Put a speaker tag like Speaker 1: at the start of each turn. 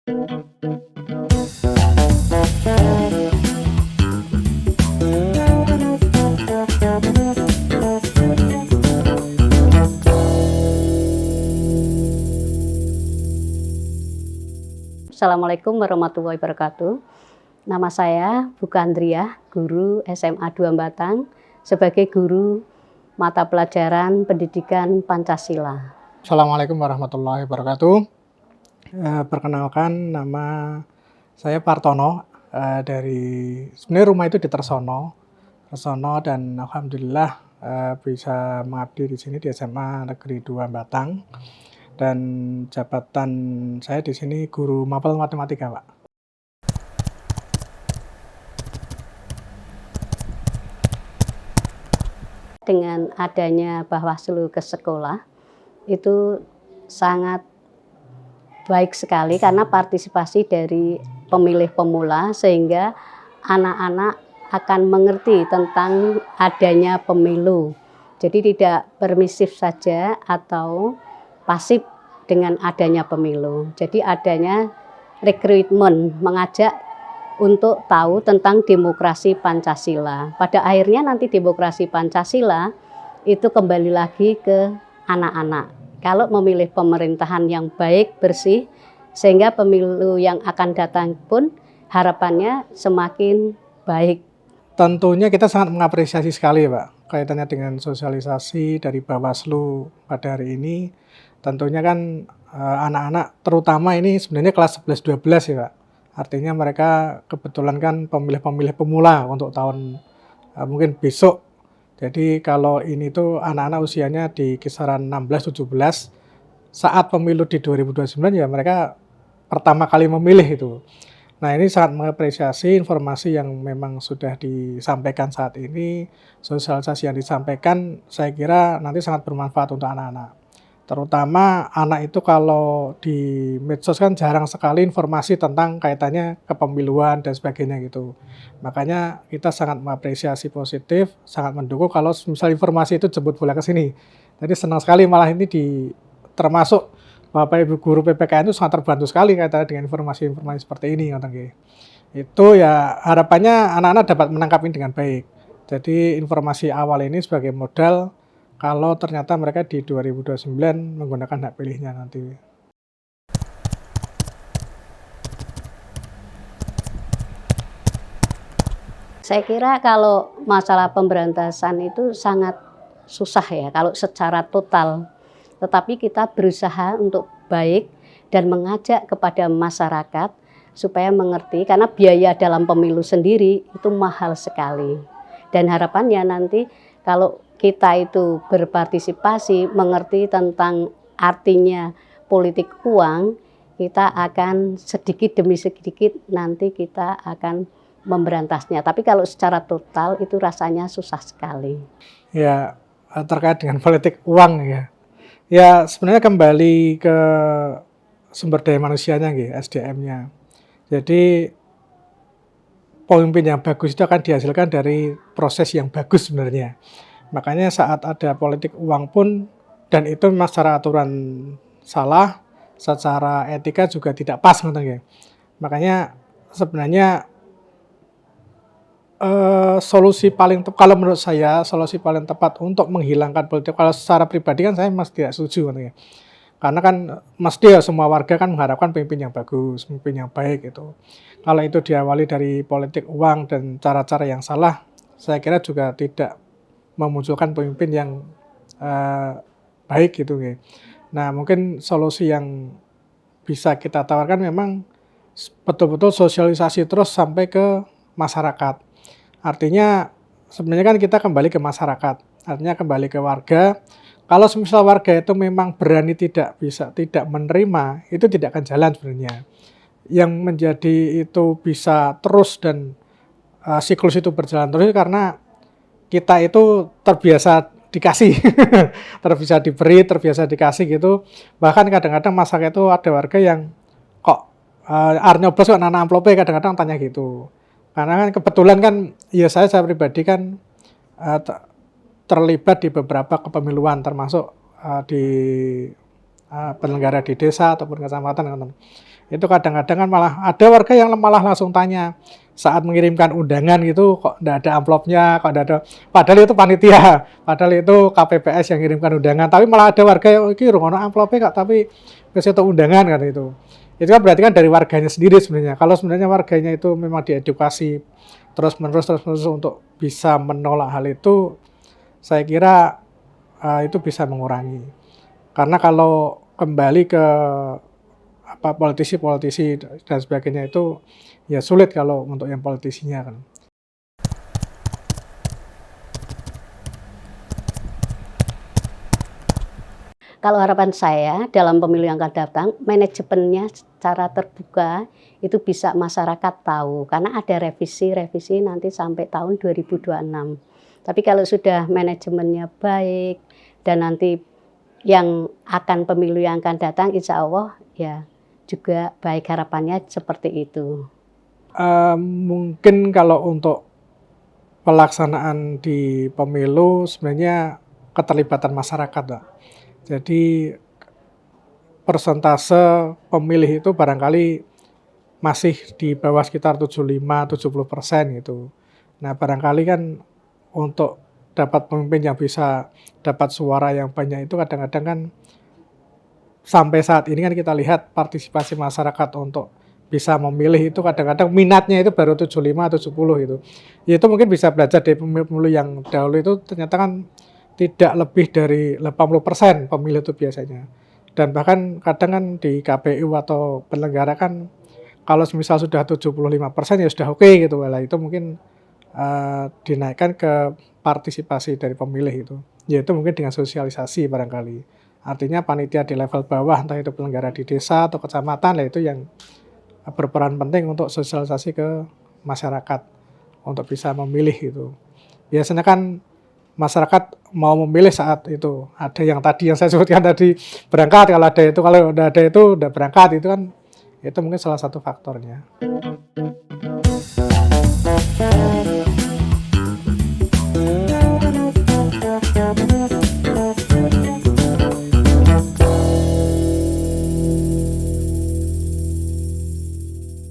Speaker 1: Assalamualaikum warahmatullahi wabarakatuh. Nama saya Bu Kandriah, guru SMA 2 Batang, sebagai guru mata pelajaran pendidikan Pancasila.
Speaker 2: Assalamualaikum warahmatullahi wabarakatuh. Perkenalkan, nama saya Partono, sebenarnya rumah itu di Tersono, dan alhamdulillah bisa mengabdi di sini di SMA Negeri 2 Batang. Dan jabatan saya di sini guru mapel matematika, Pak.
Speaker 1: Dengan adanya Bawaslu ke sekolah, itu sangat baik sekali karena partisipasi dari pemilih pemula, sehingga anak-anak akan mengerti tentang adanya pemilu. Jadi tidak permisif saja atau pasif dengan adanya pemilu. Jadi adanya rekrutmen, mengajak untuk tahu tentang demokrasi Pancasila. Pada akhirnya nanti demokrasi Pancasila itu kembali lagi ke anak-anak. Kalau memilih pemerintahan yang baik, bersih, sehingga pemilu yang akan datang pun harapannya semakin baik.
Speaker 2: Tentunya kita sangat mengapresiasi sekali, Pak, kaitannya dengan sosialisasi dari Bawaslu pada hari ini. Tentunya kan anak-anak terutama ini sebenarnya kelas 11-12 ya, Pak. Artinya mereka kebetulan kan pemilih-pemilih pemula untuk tahun mungkin besok. Jadi kalau ini tuh anak-anak usianya di kisaran 16-17, saat pemilu di 2029 ya mereka pertama kali memilih itu. Nah, ini sangat mengapresiasi informasi yang memang sudah disampaikan saat ini, sosialisasi yang disampaikan saya kira nanti sangat bermanfaat untuk anak-anak. Terutama anak itu kalau di medsos kan jarang sekali informasi tentang kaitannya kepemiluan dan sebagainya gitu. Makanya kita sangat mengapresiasi positif, sangat mendukung kalau misal informasi itu jemput bola ke sini. Jadi senang sekali malah ini termasuk Bapak Ibu guru PPKN itu sangat terbantu sekali kaitannya dengan informasi-informasi seperti ini. Itu ya harapannya anak-anak dapat menangkap ini dengan baik. Jadi informasi awal ini sebagai modal kalau ternyata mereka di 2029 menggunakan hak pilihnya nanti.
Speaker 1: Saya kira kalau masalah pemberantasan itu sangat susah ya kalau secara total. Tetapi kita berusaha untuk baik dan mengajak kepada masyarakat supaya mengerti, karena biaya dalam pemilu sendiri itu mahal sekali. Dan harapannya nanti kalau kita itu berpartisipasi, mengerti tentang artinya politik uang, kita akan sedikit demi sedikit nanti kita akan memberantasnya. Tapi kalau secara total itu rasanya susah sekali.
Speaker 2: Ya, terkait dengan politik uang ya. Ya, sebenarnya kembali ke sumber daya manusianya, SDM-nya. Jadi pemimpin yang bagus itu akan dihasilkan dari proses yang bagus sebenarnya. Makanya saat ada politik uang pun, dan itu memang secara aturan salah, secara etika juga tidak pas. Makanya sebenarnya solusi paling tepat, kalau menurut saya solusi paling tepat untuk menghilangkan politik, kalau secara pribadi kan saya masih tidak setuju. Karena kan mesti ya semua warga kan mengharapkan pemimpin yang bagus, pemimpin yang baik itu. Kalau itu diawali dari politik uang dan cara-cara yang salah, saya kira juga tidak memunculkan pemimpin yang baik gitu. Nah, mungkin solusi yang bisa kita tawarkan memang betul-betul sosialisasi terus sampai ke masyarakat. Artinya sebenarnya kan kita kembali ke masyarakat, artinya kembali ke warga. Kalau misal warga itu memang berani tidak menerima, itu tidak akan jalan sebenarnya. Yang menjadi itu bisa terus dan siklus itu berjalan terus karena kita itu terbiasa dikasih, terbiasa diberi, terbiasa dikasih gitu. Bahkan kadang-kadang masyarakat itu ada warga yang kok nyoblos kok anak amplopnya, kadang-kadang tanya gitu. Karena kan kebetulan kan, ya saya pribadi kan terlibat di beberapa kepemiluan, termasuk di penyelenggara di desa ataupun kecamatan. Itu kadang-kadang kan malah ada warga yang malah langsung tanya saat mengirimkan undangan gitu, kok enggak ada amplopnya, kok enggak ada, padahal itu panitia, padahal itu KPPS yang ngirimkan undangan, tapi malah ada warga yang iki rung ono amplopnya Kak, tapi wis entuk undangan kan itu. Itu kan berarti kan dari warganya sendiri sebenarnya. Kalau sebenarnya warganya itu memang diedukasi terus-menerus untuk bisa menolak hal itu, saya kira itu bisa mengurangi. Karena kalau kembali ke politisi-politisi dan sebagainya itu ya sulit kalau untuk yang politisinya kan.
Speaker 1: Kalau harapan saya dalam pemilu yang akan datang, manajemennya secara terbuka itu bisa masyarakat tahu, karena ada revisi nanti sampai tahun 2026. Tapi kalau sudah manajemennya baik dan nanti yang akan pemilu yang akan datang, insya Allah ya juga baik, harapannya seperti itu.
Speaker 2: Mungkin kalau untuk pelaksanaan di pemilu sebenarnya keterlibatan masyarakat, Pak. Jadi persentase pemilih itu barangkali masih di bawah sekitar 75-70% gitu. Nah barangkali kan untuk dapat pemimpin yang bisa dapat suara yang banyak itu kadang-kadang kan sampai saat ini kan kita lihat partisipasi masyarakat untuk bisa memilih itu kadang-kadang minatnya itu baru 75-70 gitu. Ya itu mungkin bisa belajar dari pemilu yang dahulu itu ternyata kan tidak lebih dari 80% pemilih itu biasanya. Dan bahkan kadang kan di KPU atau penyelenggara kan kalau misal sudah 75% ya sudah oke gitu. Lah itu mungkin dinaikkan ke partisipasi dari pemilih itu. Yaitu mungkin dengan sosialisasi barangkali. Artinya panitia di level bawah entah itu penyelenggara di desa atau kecamatan lah itu yang berperan penting untuk sosialisasi ke masyarakat untuk bisa memilih gitu. Biasanya kan masyarakat mau memilih saat itu ada yang tadi yang saya sebutkan tadi berangkat, kalau udah ada itu udah berangkat, itu kan itu mungkin salah satu faktornya.